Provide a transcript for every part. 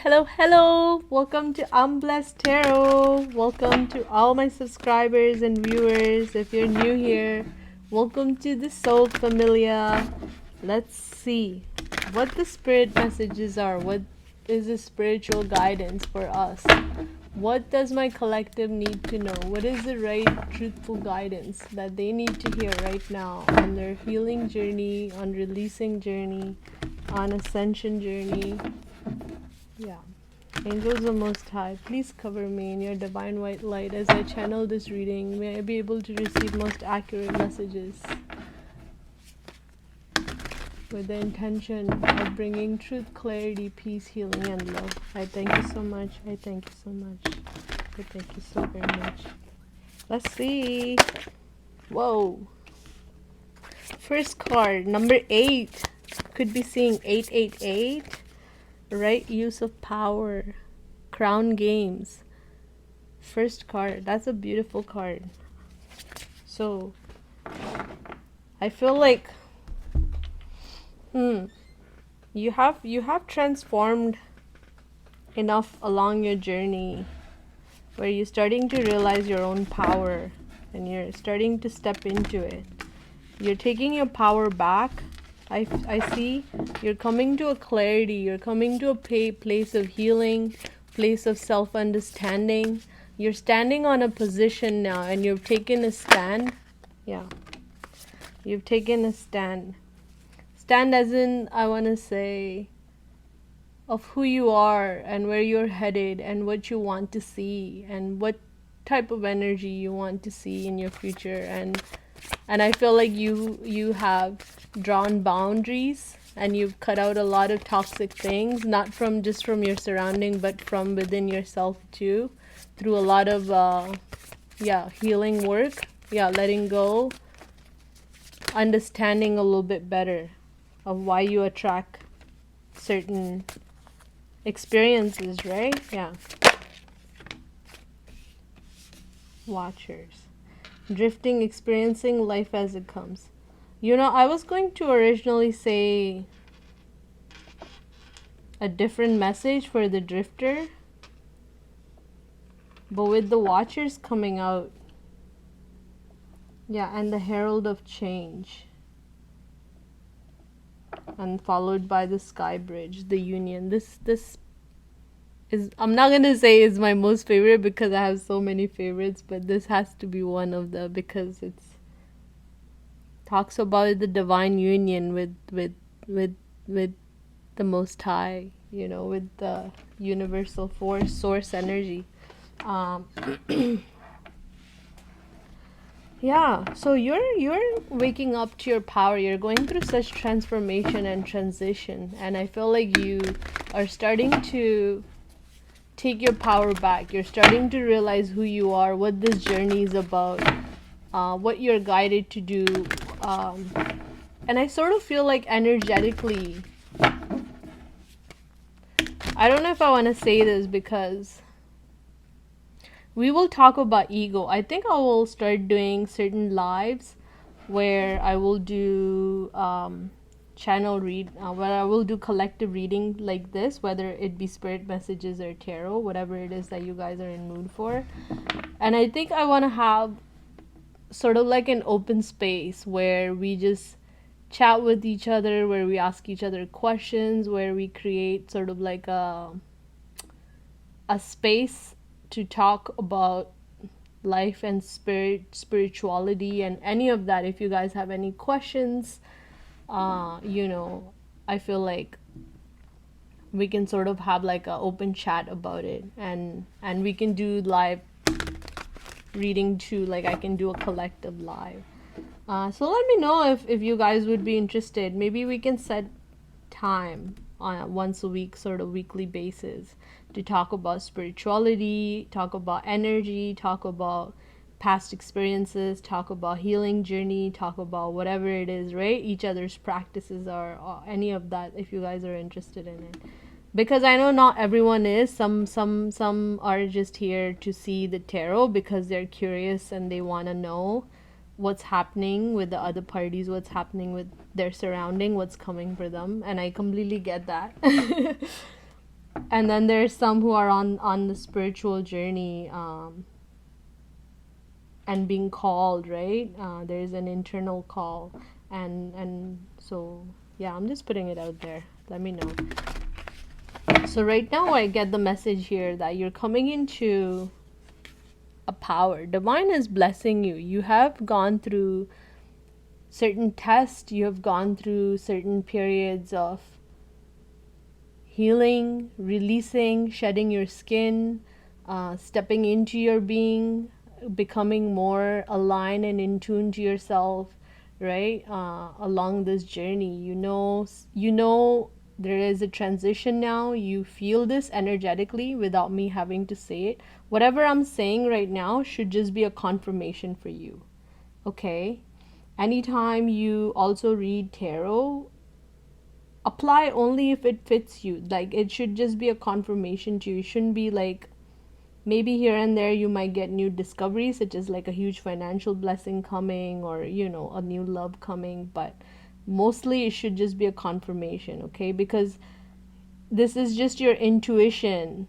hello. Welcome to I'm Blessed Tarot. Welcome to all my subscribers and viewers. If you're new here, welcome to the Soul Familia. Let's see what the spirit messages are. What is the spiritual guidance for us? What does my collective need to know? What is the right, truthful guidance that they need to hear right now on their healing journey, on releasing journey, on ascension journey? Yeah. Angels of Most High, please cover me in your divine white light as I channel this reading. May I be able to receive most accurate messages with the intention of bringing truth, clarity, peace, healing, and love. I thank you so much. I thank you so much. I thank you so very much. Let's see. Whoa. First card, number 8. Could be seeing 888. Right use of power. Crown games. First card. That's a beautiful card. So, I feel like you have transformed enough along your journey where you're starting to realize your own power and you're starting to step into it. You're taking your power back. I see you're coming to a clarity. You're coming to a place of healing, place of self-understanding. You're standing on a position now and you've taken a stand. Yeah. You've taken a stand. Stand as in, I want to say, of who you are and where you're headed and what you want to see and what type of energy you want to see in your future. And I feel like you have drawn boundaries and you've cut out a lot of toxic things, not from just from your surrounding, but from within yourself too, through a lot of healing work, letting go, understanding a little bit better of why you attract certain experiences, right? Yeah. Watchers. Drifting, experiencing life as it comes. You know, I was going to originally say a different message for the drifter, but with the watchers coming out, and the herald of change, and followed by the sky bridge, the union. This is, I'm not gonna say is my most favorite because I have so many favorites, but this has to be one of the, because it's talks about the divine union with the Most High, you know, with the universal force, source energy. So you're waking up to your power. You're going through such transformation and transition, and I feel like you are starting to take your power back. You're starting to realize who you are, what this journey is about, what you're guided to do, and I sort of feel like energetically, I don't know if I want to say this because we will talk about ego. I think I will start doing certain lives where I will do where I will do collective reading like this, whether it be spirit messages or tarot, whatever it is that you guys are in mood for. And I think I want to have sort of like an open space where we just chat with each other, where we ask each other questions, where we create sort of like a space to talk about life and spirituality and any of that. If you guys have any questions, I feel like we can sort of have like an open chat about it, and we can do live reading too. Like I can do a collective live. So let me know if you guys would be interested. Maybe we can set time on a once a week, sort of weekly basis, to talk about spirituality, talk about energy, talk about past experiences, talk about healing journey, talk about whatever it is, right? Each other's practices or any of that, if you guys are interested in it. Because I know not everyone is. Some are just here to see the tarot because they're curious and they want to know what's happening with the other parties, what's happening with their surrounding, what's coming for them, and I completely get that. And then there's some who are on the spiritual journey, and being called, right? There's an internal call, and so yeah, I'm just putting it out there. Let me know. So right now I get the message here that you're coming into a power. Divine is blessing you. You have gone through certain tests, you have gone through certain periods of healing, releasing, shedding your skin, stepping into your being, becoming more aligned and in tune to yourself, right? Along this journey, you know there is a transition now. You feel this energetically without me having to say it. Whatever I'm saying right now should just be a confirmation for you, okay? Anytime you also read tarot, apply only if it fits you. Like, it should just be a confirmation to you. It shouldn't be like, maybe here and there you might get new discoveries, such as like a huge financial blessing coming, or a new love coming, but mostly it should just be a confirmation, okay? Because this is just your intuition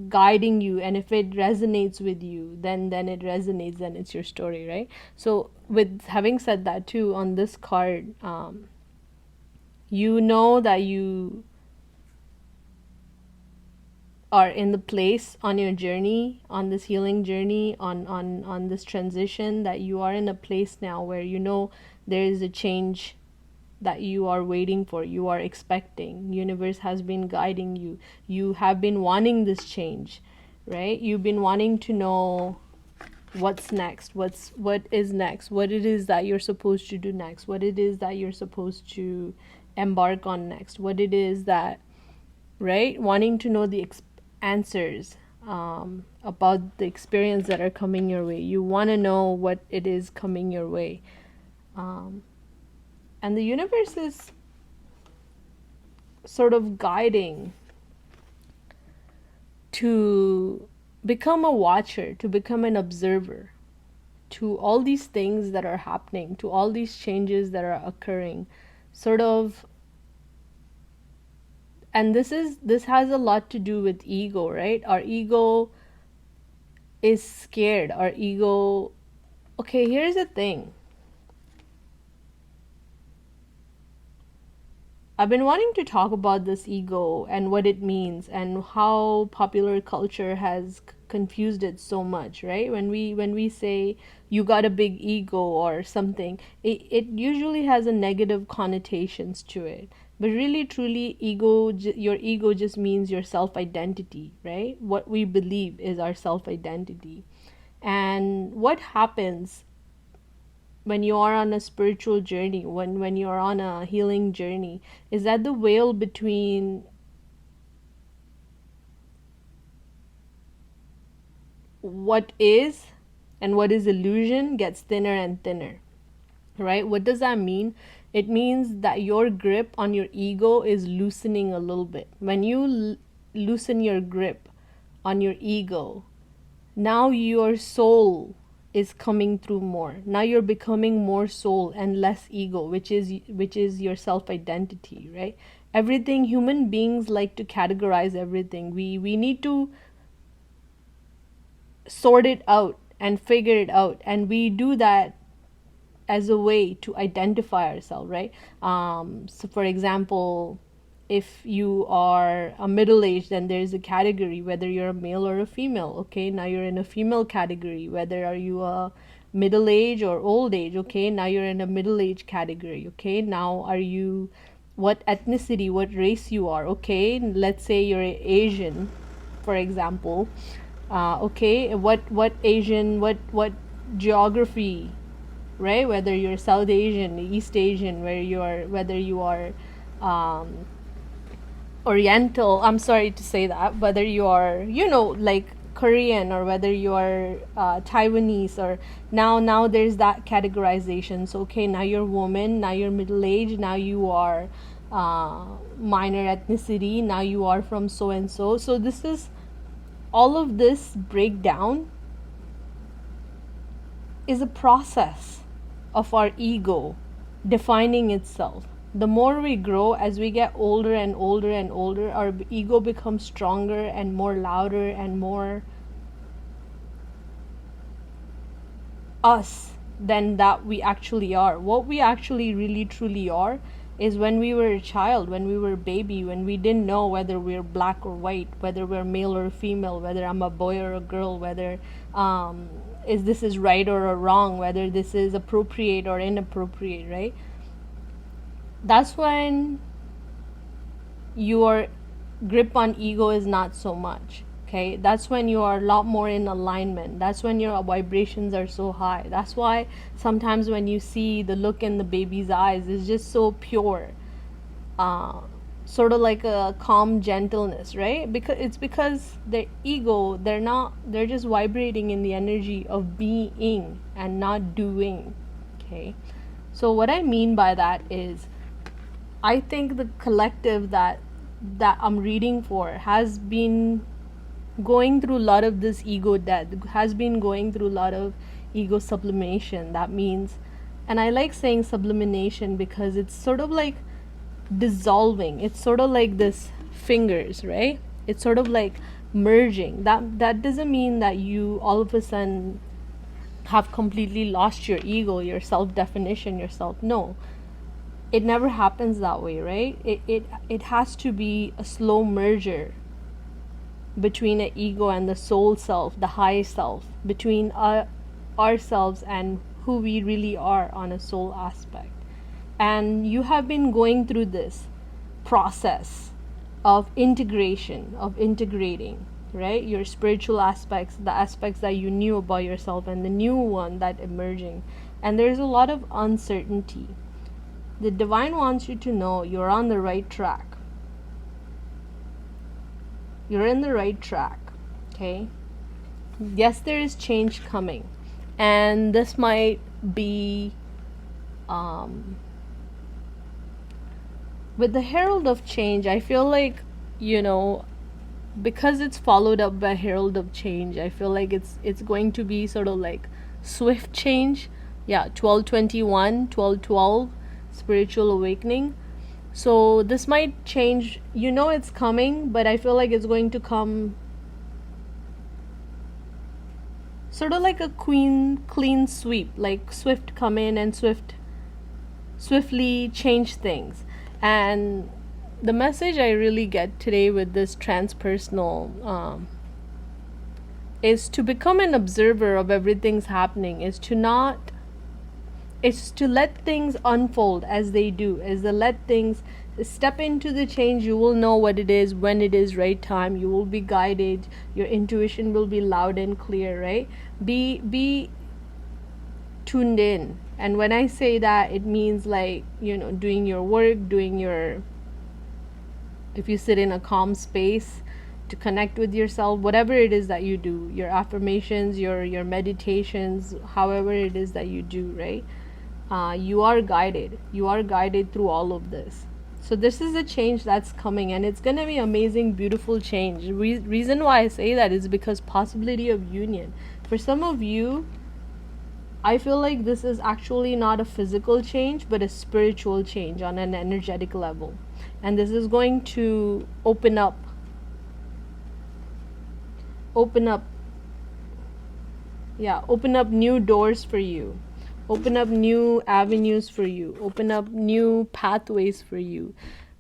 guiding you, and if it resonates with you, then it resonates, then it's your story, right? So with having said that too, on this card, you know that you are in the place on your journey, on this healing journey, on this transition, that you are in a place now where there is a change that you are waiting for, you are expecting. Universe has been guiding you. You have been wanting this change, right? You've been wanting to know what's next, what is next, what it is that you're supposed to do next, what it is that you're supposed to embark on next, what it is that, right? Wanting to know the answers about the experience that are coming your way. You want to know what it is coming your way. And the universe is sort of guiding to become a watcher, to become an observer to all these things that are happening, to all these changes that are occurring, sort of. And this has a lot to do with ego, right? Our ego is scared. Our ego, okay, here's the thing. I've been wanting to talk about this ego and what it means, and how popular culture has confused it so much, right? When we say you got a big ego or something, it usually has a negative connotations to it. But really, truly, your ego just means your self-identity, right? What we believe is our self-identity. And what happens when you are on a spiritual journey, when you're on a healing journey, is that the veil between what is and what is illusion gets thinner and thinner, right? What does that mean? It means that your grip on your ego is loosening a little bit. When you loosen your grip on your ego, now your soul is coming through more. Now you're becoming more soul and less ego, which is your self-identity, right? Everything, human beings like to categorize everything. We need to sort it out and figure it out, and we do that as a way to identify ourselves, right? So for example, if you are a middle-aged, then there's a category, whether you're a male or a female. Okay, now you're in a female category. Whether are you a middle age or old age? Okay, now you're in a middle age category. Okay, now are you what ethnicity, what race you are? Okay, let's say you're Asian, for example. Okay, what Asian, what geography, right? Whether you're South Asian, East Asian, whether you are Oriental, I'm sorry to say that, whether you are, like Korean, or whether you are Taiwanese, or now there's that categorization. So okay, now you're woman, now you're middle age, now you are minor ethnicity, now you are from so and so. So this is all of this breakdown is a process of our ego defining itself. the more we grow, as we get older and older and older, our ego becomes stronger and more louder and more us than that we actually are. What we actually really truly are is when we were a child, when we were a baby, when we didn't know whether we're black or white, whether we're male or female, whether I'm a boy or a girl, whether is this is right or wrong, whether this is appropriate or inappropriate, right? That's when your grip on ego is not so much. Okay, that's when you are a lot more in alignment. That's when your vibrations are so high. That's why sometimes when you see the look in the baby's eyes, it's just so pure, sort of like a calm gentleness, right? Because their ego, they're just vibrating in the energy of being and not doing. Okay, so what I mean by that is, I think the collective that I'm reading for has been going through a lot of this ego death, has been going through a lot of ego sublimation. That means, and I like saying sublimation because it's sort of like dissolving. It's sort of like this fingers, right? It's sort of like merging. That doesn't mean that you all of a sudden have completely lost your ego, your self-definition, yourself. No, it never happens that way, right? It has to be a slow merger between the ego and the soul self, the high self, between ourselves and who we really are on a soul aspect. And you have been going through this process of integration, of integrating, right? Your spiritual aspects, the aspects that you knew about yourself, and the new one that emerging. And there's a lot of uncertainty. The divine wants you to know you're on the right track. You're in the right track, okay? Yes, there is change coming. And this might be, with the herald of change, I feel like, because it's followed up by herald of change, I feel like it's going to be sort of like swift change. Yeah, 12/21, 12/12, spiritual awakening. So this might change, it's coming, but I feel like it's going to come sort of like a clean sweep, like swift come in and swiftly change things. And the message I really get today with this transpersonal is to become an observer of everything's happening, is to let things unfold as they do, is to let things step into the change. You will know what it is, when it is right time. You will be guided. Your intuition will be loud and clear, right? Be tuned in. And when I say that, it means like, doing your work, if you sit in a calm space to connect with yourself, whatever it is that you do, your affirmations, your meditations, however it is that you do, right? You are guided through all of this. So this is a change that's coming, and it's going to be amazing, beautiful change. Reason why I say that is because possibility of union. For some of you, I feel like this is actually not a physical change, but a spiritual change on an energetic level. And this is going to open up new doors for you. Open up new avenues for you. Open up new pathways for you.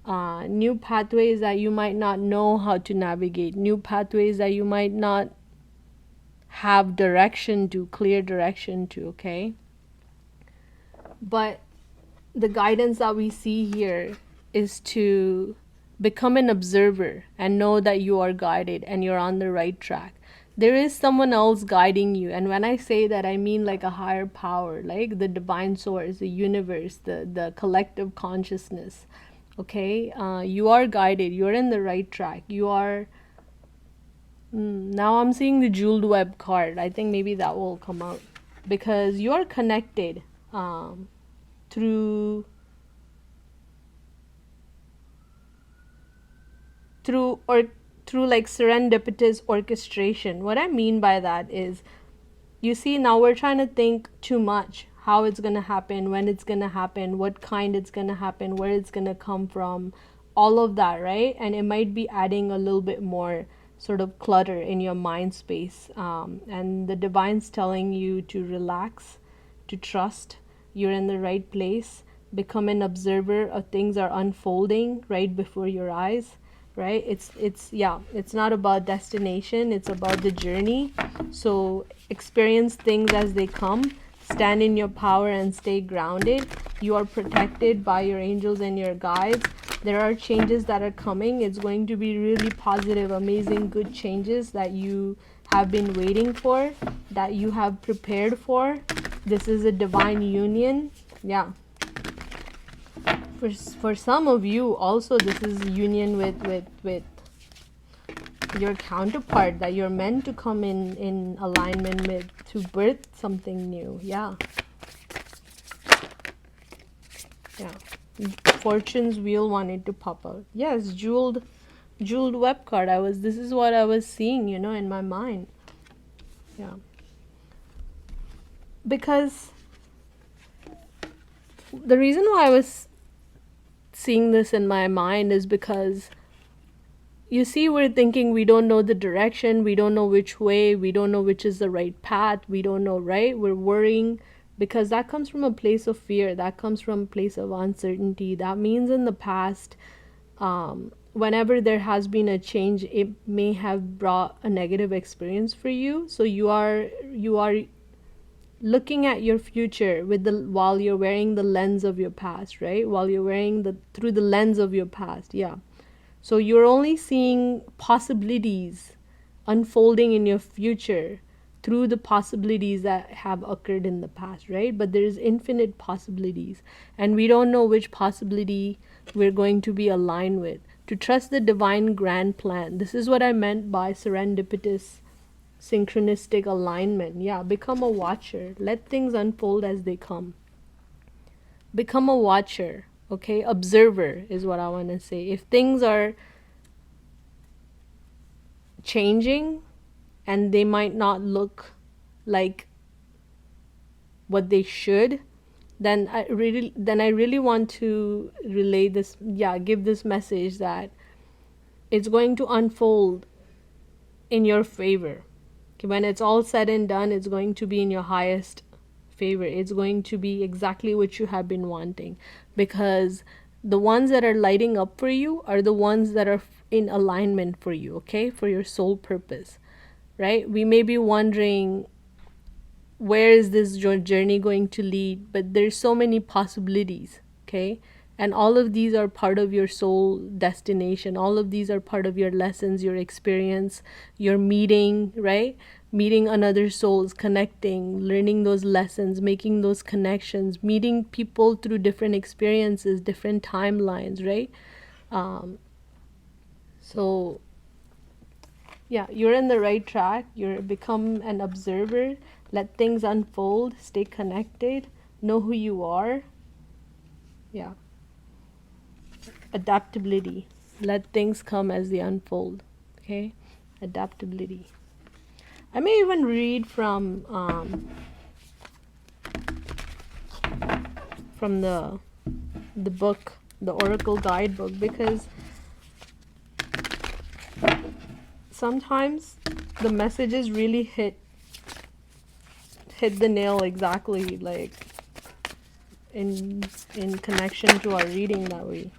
New pathways that you might not know how to navigate. New pathways that you might not have clear direction to, okay? But the guidance that we see here is to become an observer and know that you are guided and you're on the right track. There is someone else guiding you, and when I say that, I mean like a higher power, like the divine source, the universe, the collective consciousness. Okay, you are guided. You're in the right track. You are. Now I'm seeing the jeweled web card. I think maybe that will come out, because you are connected through like serendipitous orchestration. What I mean by that is, you see, now we're trying to think too much. how it's going to happen, when it's going to happen, what kind it's going to happen, where it's going to come from, all of that, right? And it might be adding a little bit more sort of clutter in your mind space. And the divine's telling you to relax, to trust you're in the right place, become an observer of things are unfolding right before your eyes, right? It's not about destination, it's about the journey. So experience things as they come, stand in your power and stay grounded. You are protected by your angels and your guides. There are changes that are coming. It's going to be really positive, amazing, good changes that you have been waiting for, that you have prepared for. This is a divine union. Yeah. For some of you also, this is union with your counterpart that you're meant to come in alignment with, to birth something new. Yeah. Fortune's wheel wanted to pop out. Yes, jeweled web card. This is what I was seeing, in my mind. Yeah. Because the reason why I was seeing this in my mind is because, you see, we're thinking we don't know the direction, we don't know which way, we don't know which is the right path, we don't know, right? We're worrying because that comes from a place of fear, that comes from a place of uncertainty. That means in the past, whenever there has been a change, it may have brought a negative experience for you. So you are looking at your future while you're wearing the lens of your past, right? While you're wearing through the lens of your past. Yeah. So you're only seeing possibilities unfolding in your future through the possibilities that have occurred in the past, right? But there's infinite possibilities, and we don't know which possibility we're going to be aligned with. To trust the divine grand plan. This is what I meant by serendipitous synchronistic alignment. Yeah, become a watcher. Let things unfold as they come. Become a watcher, okay? Observer is what I want to say. If things are changing and they might not look like what they should, then I really want to relay this, give this message that it's going to unfold in your favor. When it's all said and done, it's going to be in your highest favor. It's going to be exactly what you have been wanting, because the ones that are lighting up for you are the ones that are in alignment for you, okay? For your soul purpose, right? We may be wondering, where is this journey going to lead? But there's so many possibilities, okay? And all of these are part of your soul destination. All of these are part of your lessons, your experience, your meeting, right? Meeting another souls, connecting, learning those lessons, making those connections, meeting people through different experiences, different timelines, right? So, yeah, you're in the right track. You're become an observer. Let things unfold. Stay connected. Know who you are. Yeah. Adaptability. Let things come as they unfold. Okay? Adaptability. I may even read from the book, the Oracle Guidebook, because sometimes the messages really hit the nail exactly, like in connection to our reading that we,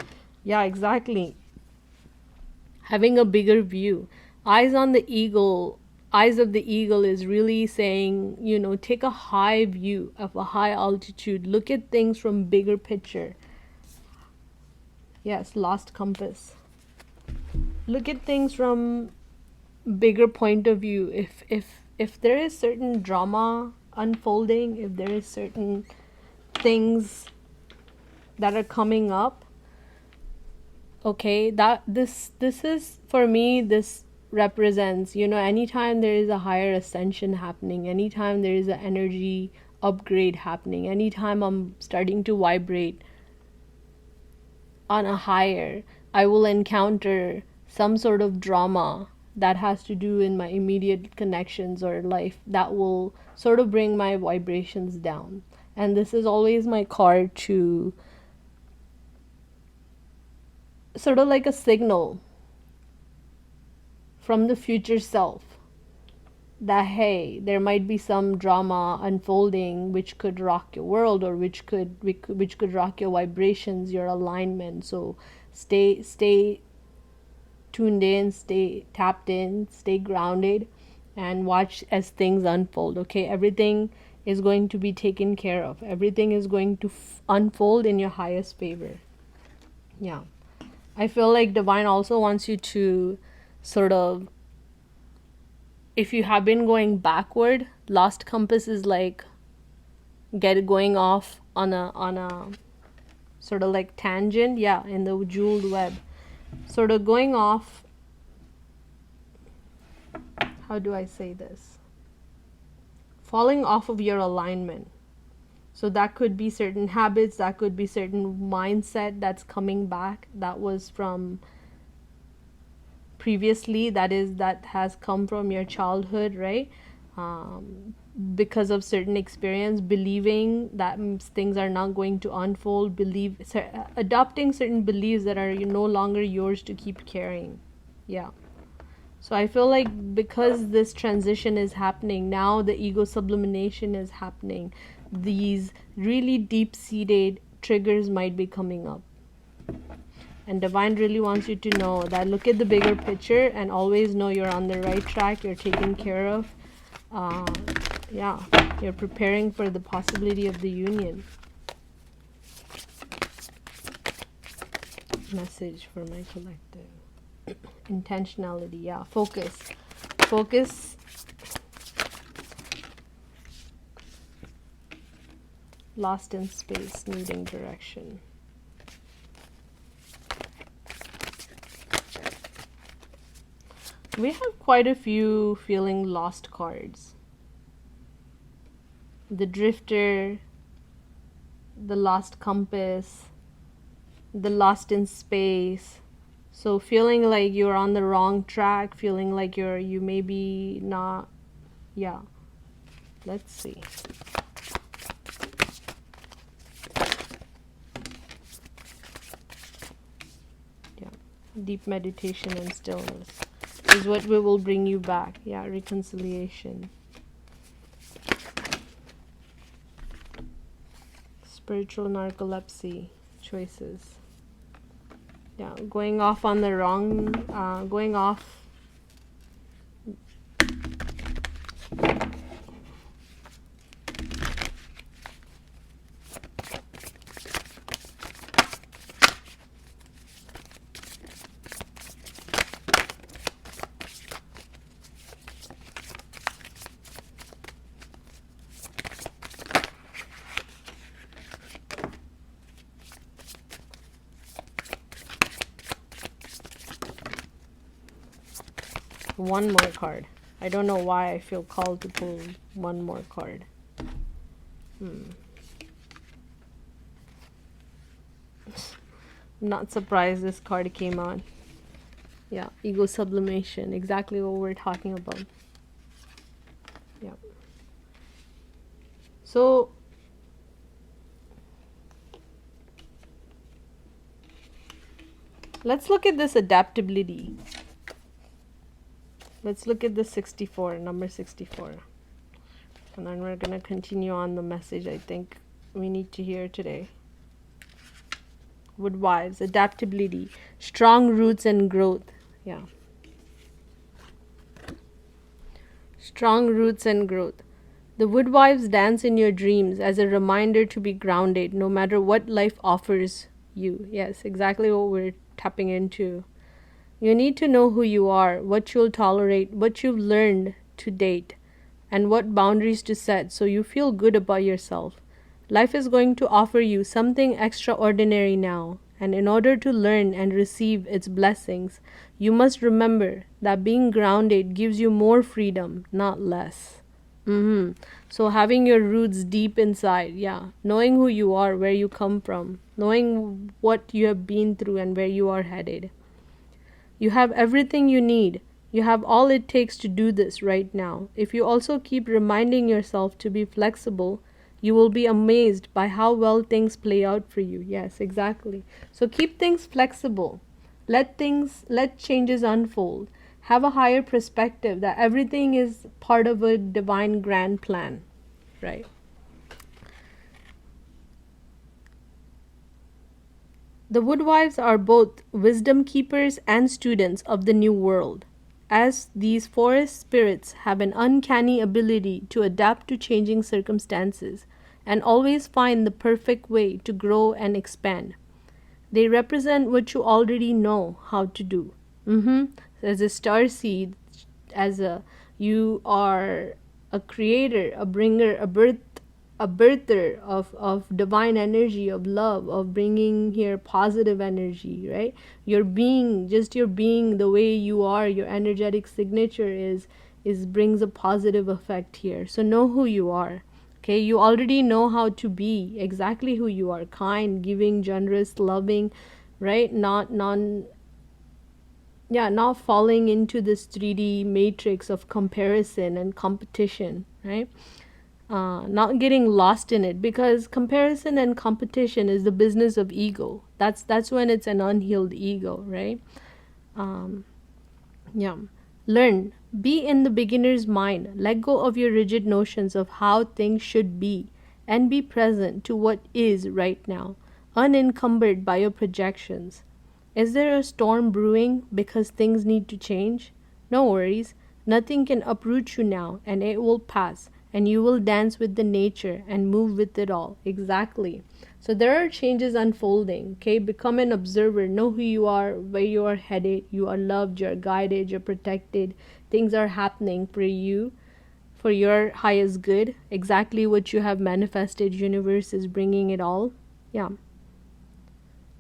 yeah, exactly. Having a bigger view. Eyes of the eagle is really saying, take a high view of a high altitude. Look at things from bigger picture. Yes, lost compass. Look at things from bigger point of view. If there is certain drama unfolding, if there is certain things that are coming up, okay, that this is, for me, this represents, anytime there is a higher ascension happening, anytime there is an energy upgrade happening, anytime I'm starting to vibrate on a higher, I will encounter some sort of drama that has to do in my immediate connections or life that will sort of bring my vibrations down. And this is always my card to sort of like a signal from the future self that, hey, there might be some drama unfolding which could rock your world, or which could rock your vibrations, your alignment. So stay tuned in, stay tapped in, stay grounded, and watch as things unfold. Okay, everything is going to be taken care of. Everything is going to unfold in your highest favor. Yeah, I feel like divine also wants you to sort of, if you have been going backward, lost compass is like going off on a sort of like tangent, yeah, in the jeweled web, sort of going off. How do I say this? Falling off of your alignment. So that could be certain habits, that could be certain mindset that's coming back, that was from previously, that has come from your childhood, right? Because of certain experience, believing that things are not going to unfold, adopting certain beliefs that are no longer yours to keep carrying. Yeah. So I feel like because this transition is happening now, the ego sublimation is happening, these really deep-seated triggers might be coming up. And divine really wants you to know that, look at the bigger picture and always know you're on the right track, you're taken care of. Yeah, you're preparing for the possibility of the union. Message for my collective. Intentionality, yeah, focus. Lost in space, needing direction. We have quite a few feeling lost cards. The drifter, the lost compass, the lost in space. So feeling like you're on the wrong track, feeling like you may be not, yeah. Let's see. Yeah, deep meditation and stillness is what will bring you back. Yeah, reconciliation. Spiritual narcolepsy, choices. Yeah, going off on the wrong, going off. One more card. I don't know why I feel called to pull one more card. I'm not surprised this card came out. Yeah, ego sublimation, exactly what we're talking about. Yeah. So let's look at this adaptability. Let's look at the 64, number 64. And then we're going to continue on the message I think we need to hear today. Woodwives, adaptability, strong roots and growth. Yeah. Strong roots and growth. The woodwives dance in your dreams as a reminder to be grounded no matter what life offers you. Yes, exactly what we're tapping into. You need to know who you are, what you'll tolerate, what you've learned to date, and what boundaries to set so you feel good about yourself. Life is going to offer you something extraordinary now, and in order to learn and receive its blessings, you must remember that being grounded gives you more freedom, not less. So having your roots deep inside, yeah, knowing who you are, where you come from, knowing what you have been through and where you are headed. You have everything you need. You have all it takes to do this right now. If you also keep reminding yourself to be flexible, You will be amazed by how well things play out for you. Yes, exactly. So keep things flexible. Let changes unfold. Have a higher perspective that everything is part of a divine grand plan, right? The woodwives are both wisdom keepers and students of the new world, as these forest spirits have an uncanny ability to adapt to changing circumstances and always find the perfect way to grow and expand. They represent what you already know how to do. As a star seed, you are a creator, a bringer, a birther of divine energy, of love, of bringing here positive energy, right? Your being, just your being, the way you are, your energetic signature is brings a positive effect here. So know who you are. Okay, you already know how to be exactly who you are: kind, giving, generous, loving, right? Not falling into this 3D matrix of comparison and competition, right? Not getting lost in it, because comparison and competition is the business of ego. That's when it's an unhealed ego, right? Yeah. Learn. Be in the beginner's mind. Let go of your rigid notions of how things should be and be present to what is right now, unencumbered by your projections. Is there a storm brewing because things need to change? No worries. Nothing can uproot you now, and it will pass, and you will dance with the nature and move with it all. Exactly. So there are changes unfolding. Okay, become an observer. Know who you are, where you are headed. You are loved, you are guided, you're protected. Things are happening for you, for your highest good. Exactly what you have manifested. Universe is bringing it all. Yeah.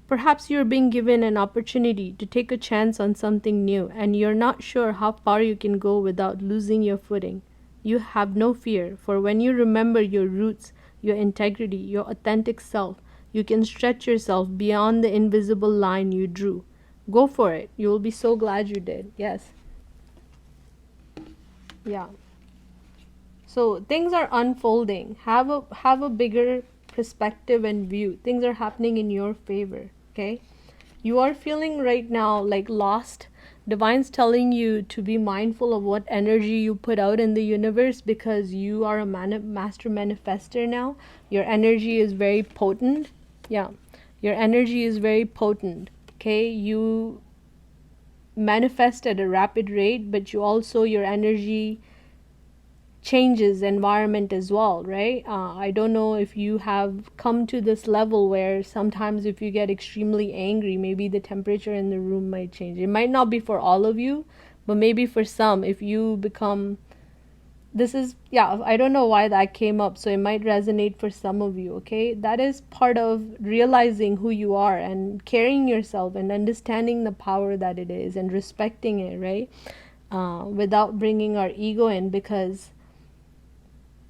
Perhaps you're being given an opportunity to take a chance on something new, and you're not sure how far you can go without losing your footing. You have no fear, for when you remember your roots, your integrity, your authentic self, you can stretch yourself beyond the invisible line you drew. Go for it. You will be so glad you did. Yes. Yeah. So things are unfolding. Have a bigger perspective and view. Things are happening in your favor. Okay? You are feeling right now like lost. Divine's telling you to be mindful of what energy you put out in the universe, because you are a master manifester now. Your energy is very potent. Yeah. Your energy is very potent. Okay? You manifest at a rapid rate, but you also, your energy changes environment as well, right? I don't know if you have come to this level where sometimes if you get extremely angry, maybe the temperature in the room might change. It might not be for all of you, but maybe for some, if you become, this is, yeah, I don't know why that came up, so it might resonate for some of you. Okay, that is part of realizing who you are and carrying yourself and understanding the power that it is and respecting it, right? Without bringing our ego in, because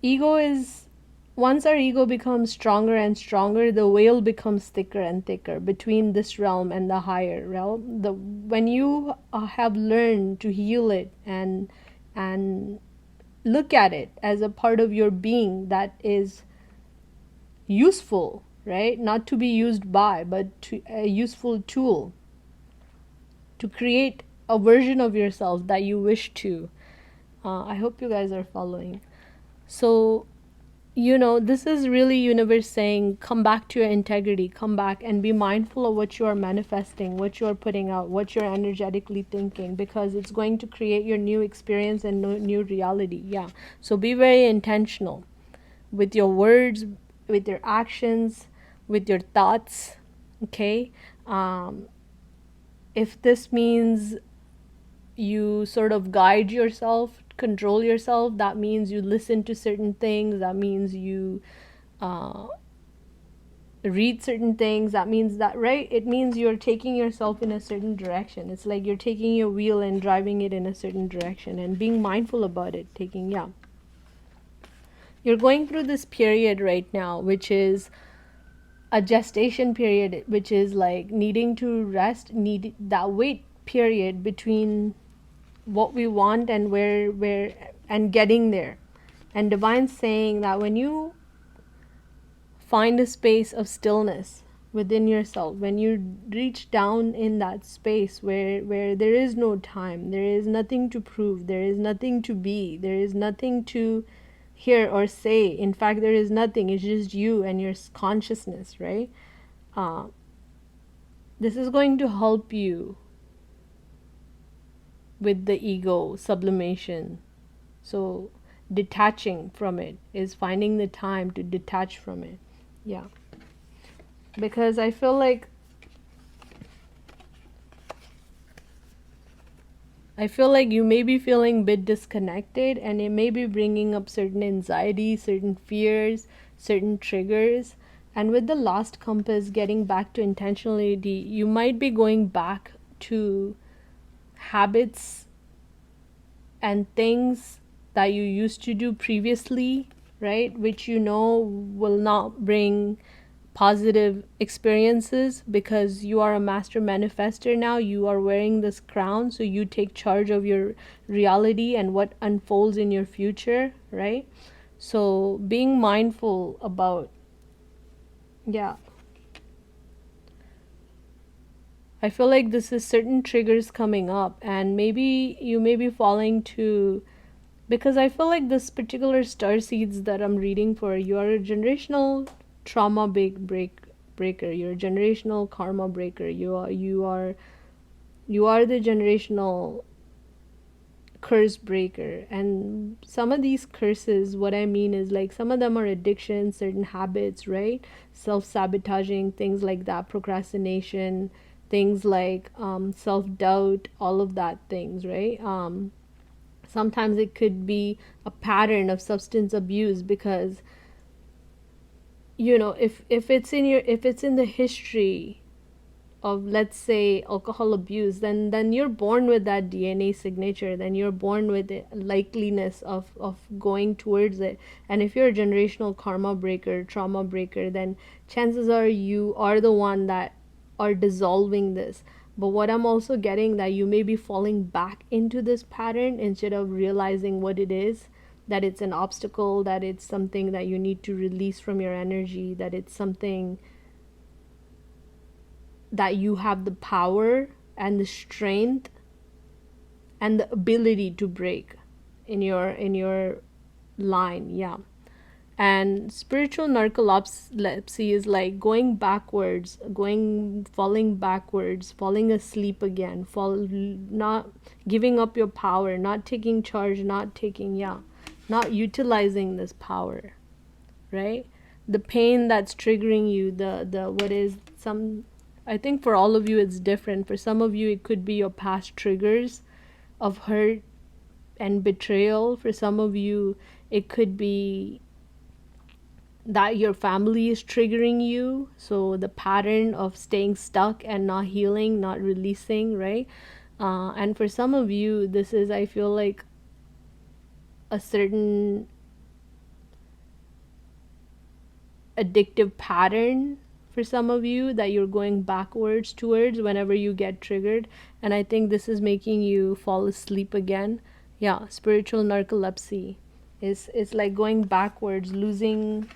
ego is, once our ego becomes stronger and stronger, the veil becomes thicker and thicker between this realm and the higher realm. When you have learned to heal it and look at it as a part of your being that is useful, right? Not to be used by, but a useful tool to create a version of yourself that you wish to. I hope you guys are following. So, this is really universe saying, come back to your integrity, come back and be mindful of what you are manifesting, what you are putting out, what you're energetically thinking, because it's going to create your new experience and new reality. Yeah. So be very intentional with your words, with your actions, with your thoughts. Okay. If this means you sort of guide yourself, control yourself, that means you listen to certain things, that means you read certain things, that means that, right? It means you're taking yourself in a certain direction. It's like you're taking your wheel and driving it in a certain direction and being mindful about it. You're going through this period right now, which is a gestation period, which is like needing to rest, need that wait period between what we want and where and getting there. And Divine's saying that when you find a space of stillness within yourself, when you reach down in that space where there is no time, there is nothing to prove, there is nothing to be, there is nothing to hear or say. In fact, there is nothing. It's just you and your consciousness, right? This is going to help you with the ego sublimation. So detaching from it is finding the time to detach from it. Yeah. Because I feel like you may be feeling a bit disconnected, and it may be bringing up certain anxiety, certain fears, certain triggers. And with the lost compass getting back to intentionality, you might be going back to habits and things that you used to do previously, right? Which you know will not bring positive experiences, because you are a master manifester now. You are wearing this crown, so you take charge of your reality and what unfolds in your future, right? So being mindful about, yeah, I feel like this is certain triggers coming up, and maybe you may be falling to, because I feel like this particular star seeds that I'm reading for, you are a generational trauma breaker, you're a generational karma breaker, you are the generational curse breaker. And some of these curses, what I mean is, like, some of them are addictions, certain habits, right? Self-sabotaging, things like that, procrastination, things like self-doubt, all of that things, right? Sometimes it could be a pattern of substance abuse, because you know, if it's in the history of, let's say, alcohol abuse, then you're born with that DNA signature, then you're born with the likeliness of going towards it. And if you're a generational karma breaker, trauma breaker, then chances are you are the one that are dissolving this. But what I'm also getting, that you may be falling back into this pattern instead of realizing what it is, that it's an obstacle, that it's something that you need to release from your energy, that it's something that you have the power and the strength and the ability to break in your line. Yeah. And spiritual narcolepsy is like going backwards, falling backwards, falling asleep again, not giving up your power, not taking charge, not utilizing this power, right? The pain that's triggering you, I think for all of you it's different. For some of you it could be your past triggers of hurt and betrayal. For some of you it could be that your family is triggering you, so the pattern of staying stuck and not healing, not releasing, right? And for some of you, this is, I feel like, a certain addictive pattern for some of you that you're going backwards towards whenever you get triggered. And I think this is making you fall asleep again. Yeah, spiritual narcolepsy is like going backwards, losing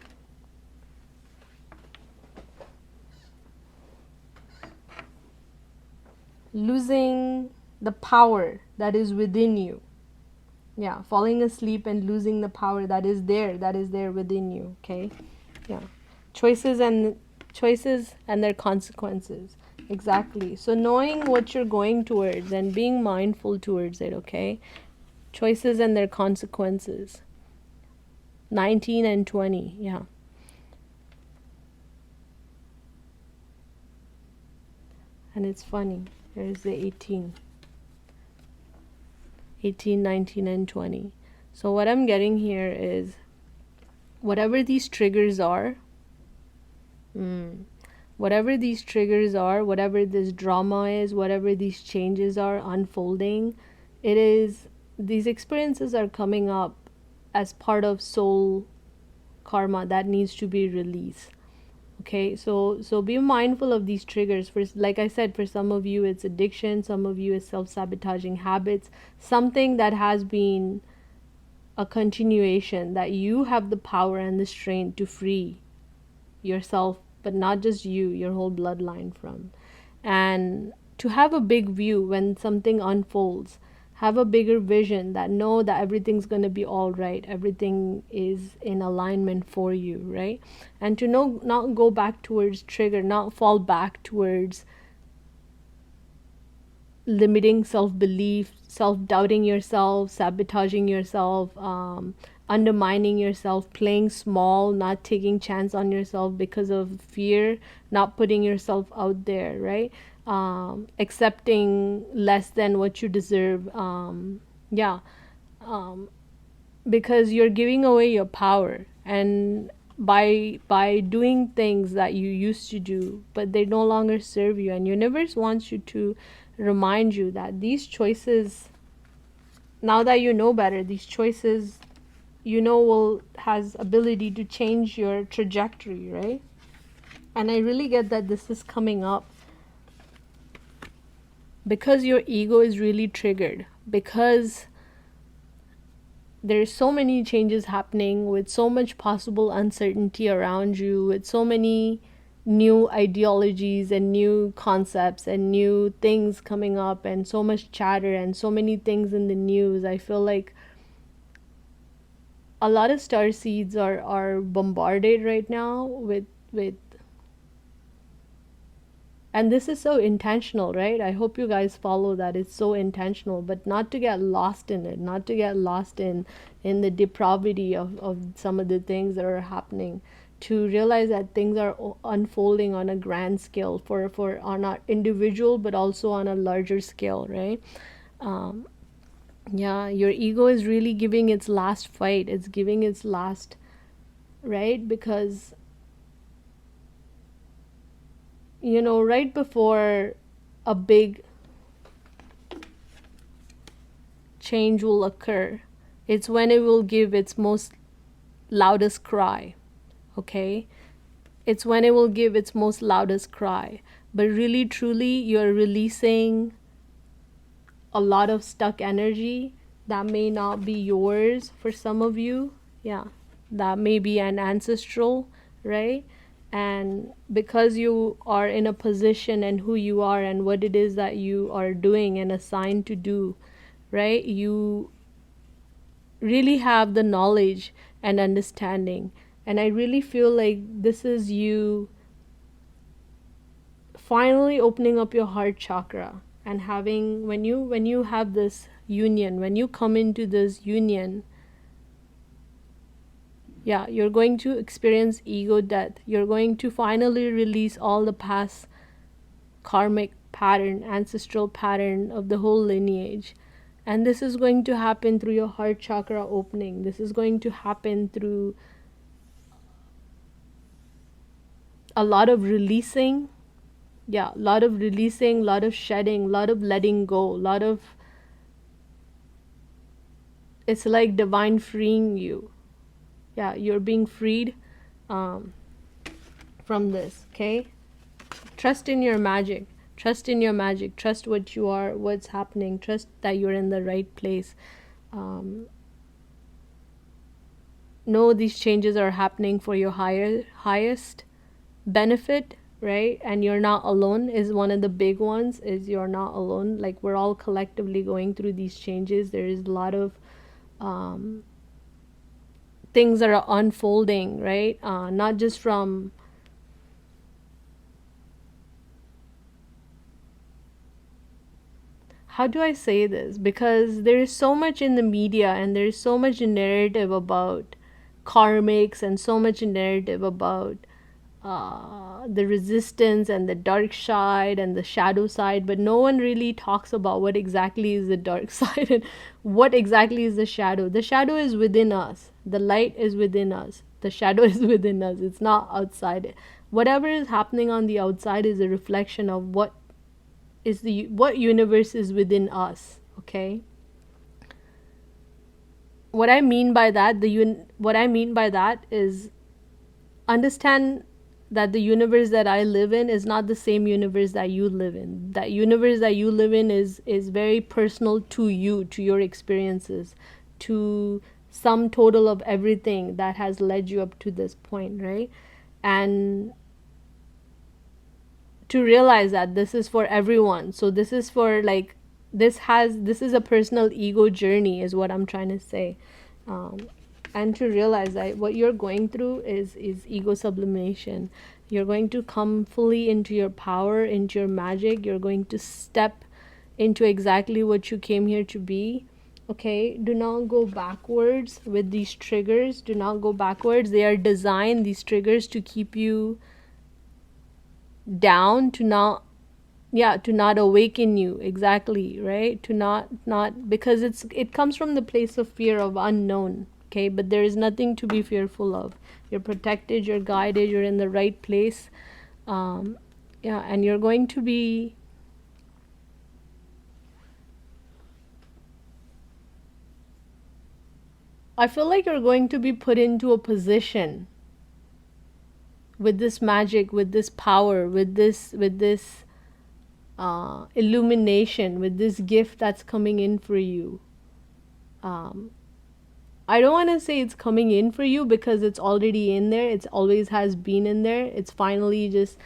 the power that is within you. Yeah, falling asleep and losing the power that is there within you. Okay. Yeah. Choices and their consequences. Exactly. So knowing what you're going towards and being mindful towards it. Okay. Choices and their consequences. 19 and 20. Yeah. And it's funny. There's the 18, 19, and 20. So what I'm getting here is, whatever these triggers are, whatever this drama is, whatever these changes are unfolding, these experiences are coming up as part of soul karma that needs to be released. Okay, so be mindful of these triggers. For, like I said, for some of you it's addiction, some of you it's self-sabotaging habits, something that has been a continuation that you have the power and the strength to free. yourself, but not just you, your whole bloodline from. And to have a big view when something unfolds, have a bigger vision, that know that everything's going to be all right, everything is in alignment for you, right? And to know, not go back towards trigger, not fall back towards limiting self-belief, self-doubting yourself, sabotaging yourself, undermining yourself, playing small, not taking chance on yourself because of fear, not putting yourself out there, right? Accepting less than what you deserve. Because you're giving away your power, and by doing things that you used to do, but they no longer serve you, and universe wants you to remind you that these choices, now that you know better, these choices, will has ability to change your trajectory, right? And I really get that this is coming up because your ego is really triggered, because there's so many changes happening, with so much possible uncertainty around you, with so many new ideologies and new concepts and new things coming up, and so much chatter and so many things in the news. I feel like a lot of star seeds are bombarded right now with and this is so intentional, right? I hope you guys follow that. It's so intentional, but not to get lost in it, not to get lost in the depravity of some of the things that are happening, to realize that things are unfolding on a grand scale for on our individual, but also on a larger scale, right? Your ego is really giving its last fight. It's giving its last, right? Because right before a big change will occur, it's when it will give its most loudest cry, okay? It's when it will give its most loudest cry. But really, truly, you're releasing a lot of stuck energy that may not be yours for some of you. That may be an ancestral, right? And because you are in a position and who you are and what it is that you are doing and assigned to do, right? You really have the knowledge and understanding. And I really feel like this is you finally opening up your heart chakra and having, when you have this union, when you come into this union, you're going to experience ego death. You're going to finally release all the past karmic pattern, ancestral pattern of the whole lineage. And this is going to happen through your heart chakra opening. This is going to happen through a lot of releasing. A lot of releasing, a lot of shedding, a lot of letting go, a lot of, it's like divine freeing you. You're being freed from this, okay? Trust in your magic. Trust in your magic. Trust what you are, what's happening. Trust that you're in the right place. Know these changes are happening for your highest benefit, right? And you're not alone is one of the big ones, is you're not alone. Like, we're all collectively going through these changes. There is a lot of things that are unfolding, right? Not just from how do I say this? Because there is so much in the media and there is so much narrative about karmics and so much narrative about the resistance and the dark side and the shadow side, but no one really talks about what exactly is the dark side and what exactly is the shadow. The shadow is within us. The light is within us. The shadow is within us. It's not outside. Whatever is happening on the outside is a reflection of what universe is within us, okay? What I mean by that is understand that the universe that I live in is not the same universe that you live in. That universe that you live in is very personal to you, to your experiences, to sum total of everything that has led you up to this point, right? and to realize that this is for everyone. So this is for like, this is a personal ego journey is what I'm trying to say. And to realize that what you're going through is ego sublimation. You're going to come fully into your power, into your magic. You're going to step into exactly what you came here to be. Okay, do not go backwards with these triggers. Do not go backwards. They are designed, these triggers, to keep you down, to not awaken you. Exactly, right? To not because it comes from the place of fear of unknown. Okay, but there is nothing to be fearful of. You're protected, you're guided, you're in the right place. And you're going to be I feel like you're going to be put into a position with this magic, with this power, with this illumination, with this gift that's coming in for you. I don't want to say it's coming in for you because it's already in there. It's always has been in there. It's finally just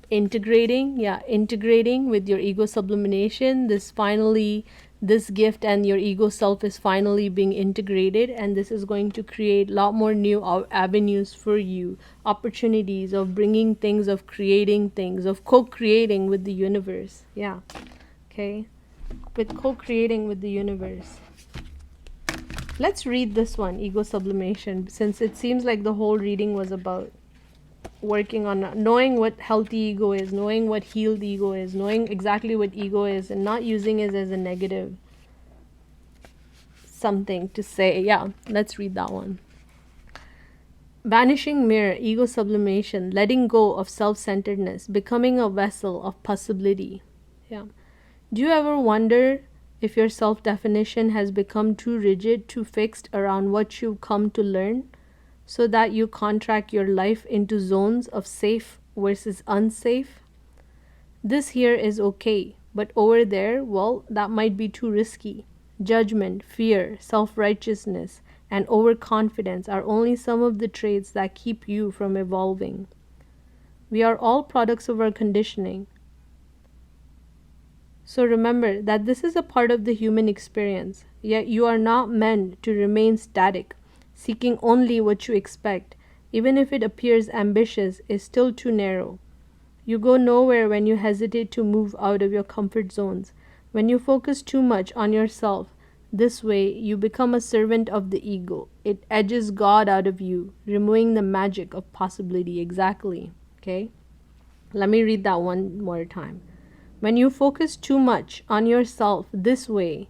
integrating. Yeah, integrating with your ego sublimation. This gift and your ego self is finally being integrated, and this is going to create a lot more new avenues for you, opportunities of bringing things, of creating things, of co-creating with the universe. Yeah, okay, with co-creating with the universe. Let's read this one, ego sublimation, since it seems like the whole reading was about working on knowing what healthy ego is, knowing what healed ego is, knowing exactly what ego is, and not using it as a negative something to say. Yeah, let's read that one. Vanishing mirror, ego sublimation, letting go of self-centeredness, becoming a vessel of possibility. Yeah. Do you ever wonder if your self-definition has become too rigid, too fixed around what you've come to learn, so that you contract your life into zones of safe versus unsafe? This here is okay, but over there, well, that might be too risky. Judgment, fear, self-righteousness, and overconfidence are only some of the traits that keep you from evolving. We are all products of our conditioning. So remember that this is a part of the human experience, yet you are not meant to remain static. Seeking only what you expect, even if it appears ambitious, is still too narrow. You go nowhere when you hesitate to move out of your comfort zones. When you focus too much on yourself, this way you become a servant of the ego. It edges God out of you, removing the magic of possibility. Exactly. Okay? Let me read that one more time. When you focus too much on yourself this way,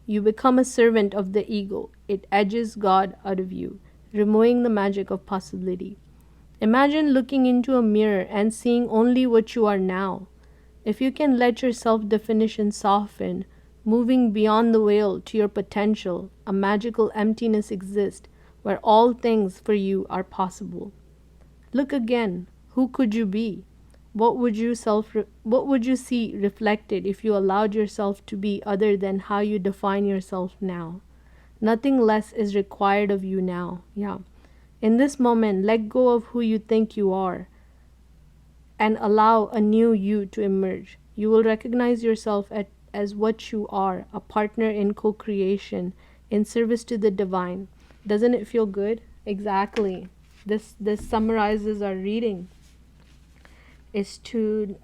you become a servant of the ego. It edges God out of you, removing the magic of possibility. Imagine looking into a mirror and seeing only what you are now. If you can let your self-definition soften, moving beyond the veil to your potential, a magical emptiness exists where all things for you are possible. Look again. Who could you be? What would you see reflected if you allowed yourself to be other than how you define yourself now? Nothing less is required of you now. Yeah. In this moment, let go of who you think you are and allow a new you to emerge. You will recognize yourself as what you are, a partner in co-creation, in service to the divine. Doesn't it feel good? Exactly. This summarizes our reading. Is to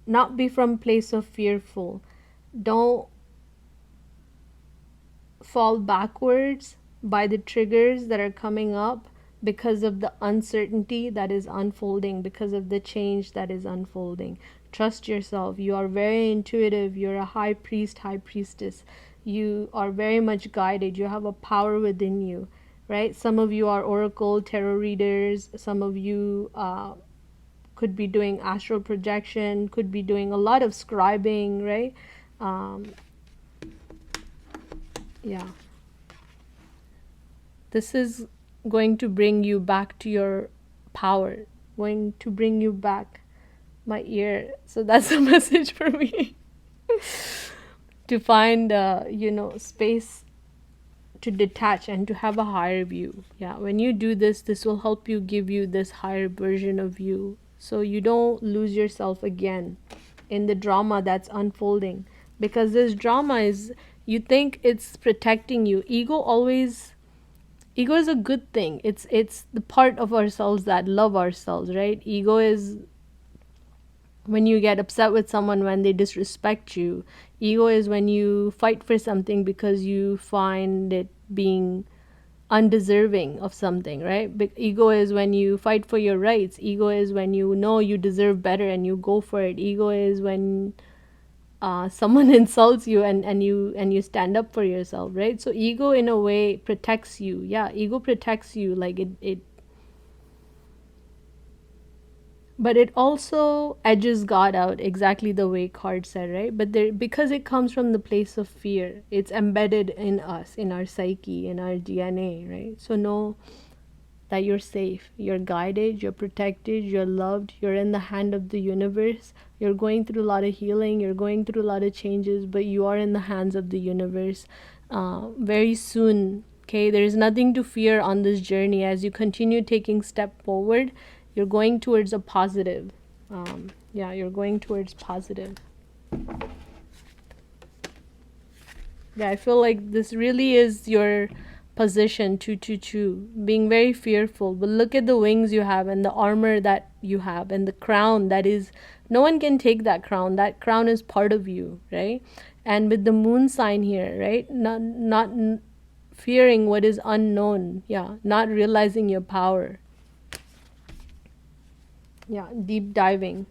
not be from place of fearful. Don't fall backwards by the triggers that are coming up because of the uncertainty that is unfolding, because of the change that is unfolding. Trust yourself. You are very intuitive. You're a high priest, high priestess. You are very much guided. You have a power within you, right? Some of you are oracle, tarot readers. Some of you could be doing astral projection, could be doing a lot of scribing, right? Yeah. This is going to bring you back to your power, going to bring you back. My ear. So that's a message for me. To find, space to detach and to have a higher view. Yeah, when you do this, this will help you give you this higher version of you, so you don't lose yourself again in the drama that's unfolding. Because this drama is, you think it's protecting you. Ego is a good thing. It's the part of ourselves that love ourselves, right? Ego is when you get upset with someone when they disrespect you. Ego is when you fight for something because you find it being undeserving of something, right? But ego is when you fight for your rights. Ego is when you know you deserve better and you go for it. Ego is when someone insults you and you stand up for yourself, right? So ego in a way protects you. Yeah, ego protects you, like it but it also edges God out, exactly the way card said, right? But there, because it comes from the place of fear, it's embedded in us, in our psyche, in our DNA, right? So know that you're safe, you're guided, you're protected, you're loved, you're in the hand of the universe. You're going through a lot of healing, you're going through a lot of changes, but you are in the hands of the universe. Very soon, okay, there's nothing to fear on this journey. As you continue taking step forward, you're going towards a positive. Yeah, you're going towards positive. Yeah, I feel like this really is your position to being very fearful. But look at the wings you have and the armor that you have and the crown that is, no one can take that crown. That crown is part of you, right? And with the moon sign here, right? Not fearing what is unknown. Yeah, not realizing your power. Yeah, deep diving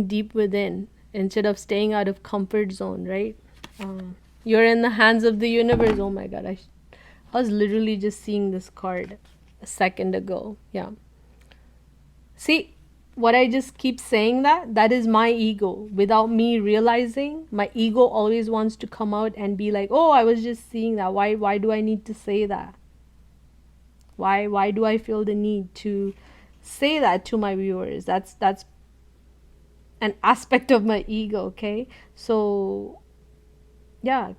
deep within instead of staying out of comfort zone, right? You're in the hands of the universe. Oh my god, I was literally just seeing this card a second ago. Yeah, see what I just keep saying, that is my ego without me realizing. My ego always wants to come out and be like, oh, I was just seeing that. Why do I need to say that? Why do I feel the need to say that to my viewers? That's an aspect of my ego, okay? So yeah,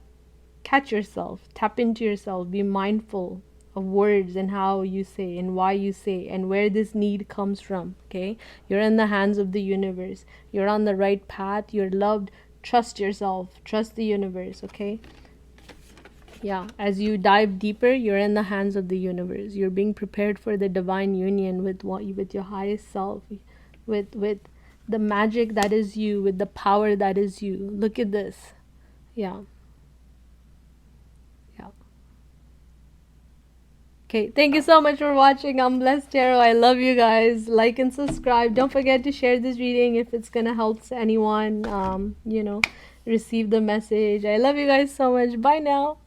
catch yourself, tap into yourself, be mindful of words and how you say and why you say and where this need comes from, okay? You're in the hands of the universe, you're on the right path, you're loved. Trust yourself, trust the universe, okay? Yeah, as you dive deeper, you're in the hands of the universe. You're being prepared for the divine union with your highest self, with the magic that is you, with the power that is you. Look at this. Yeah. Yeah. Okay, thank you so much for watching. I'm Blessed Tarot. I love you guys. Like and subscribe. Don't forget to share this reading if it's gonna help anyone, receive the message. I love you guys so much. Bye now.